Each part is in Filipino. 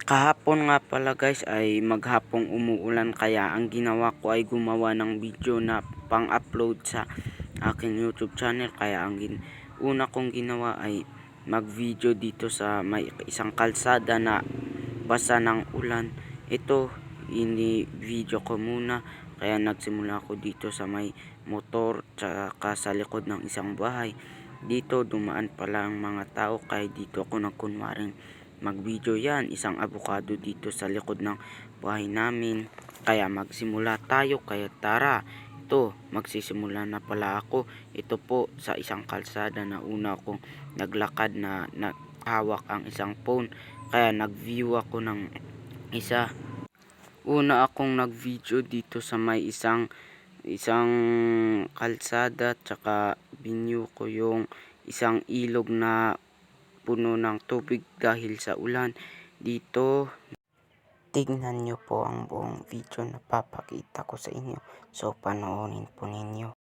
Kahapon nga pala guys ay maghapong umuulan, kaya ang ginawa ko ay gumawa ng video na pang-upload sa aking YouTube channel. Kaya ang una kong ginawa ay mag-video dito sa may isang kalsada na basa ng ulan. Ito, ini-video ko muna. Kaya nagsimula ako dito sa may motor tsaka sa likod ng isang bahay. Dito dumaan pala ang mga tao, kaya dito ako nagkunwaring mag-video. Yan, isang avocado dito sa likod ng bahay namin. Kaya magsimula tayo, kaya tara. Ito, magsisimula na pala ako. Ito po sa isang kalsada na una akong naglakad na hawak ang isang phone. Kaya nag-view ako ng isa. Una akong nag-video dito sa may isang kalsada, tsaka binyo ko yung isang ilog na puno ng tubig dahil sa ulan. Dito, tignan nyo po ang buong video na papakita ko sa inyo. So, panoorin po ninyo.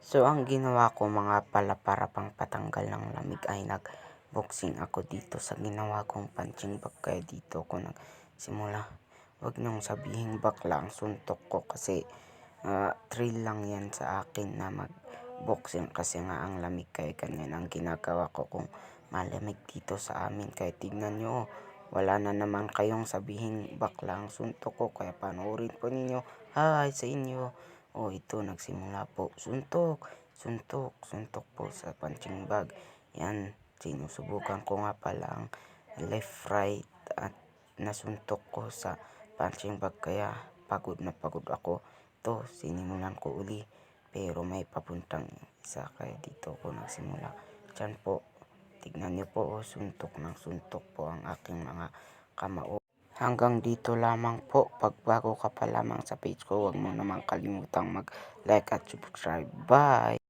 So, ang ginawa ko mga pala para pang patanggal ng lamig ay nag-boxing ako dito sa ginawa kong punching bag. Kaya dito ako nagsimula. Huwag niyong sabihin bakla ang suntok ko kasi thrill lang yan sa akin na mag-boxing kasi nga ang lamig. Kaya ganyan ang ginagawa ko kung malamig dito sa amin. Kaya tignan nyo, wala na naman kayong sabihin bakla ang suntok ko. Kaya panoorin po ninyo. Hi sa inyo. Oh, ito nagsimula po. Suntok po sa punching bag. Yan, sinusubukan ko nga pala ang left right at nasuntok ko sa punching bag, kaya pagod na pagod ako. Ito, sinimulan ko uli pero may papuntang isa, kaya dito ko nagsimula. Diyan po, tignan niyo po, suntok po ang aking mga kamao. Hanggang dito lamang po. Pag bago ka pa lamang sa page ko, huwag mo namang kalimutang mag-like at subscribe. Bye!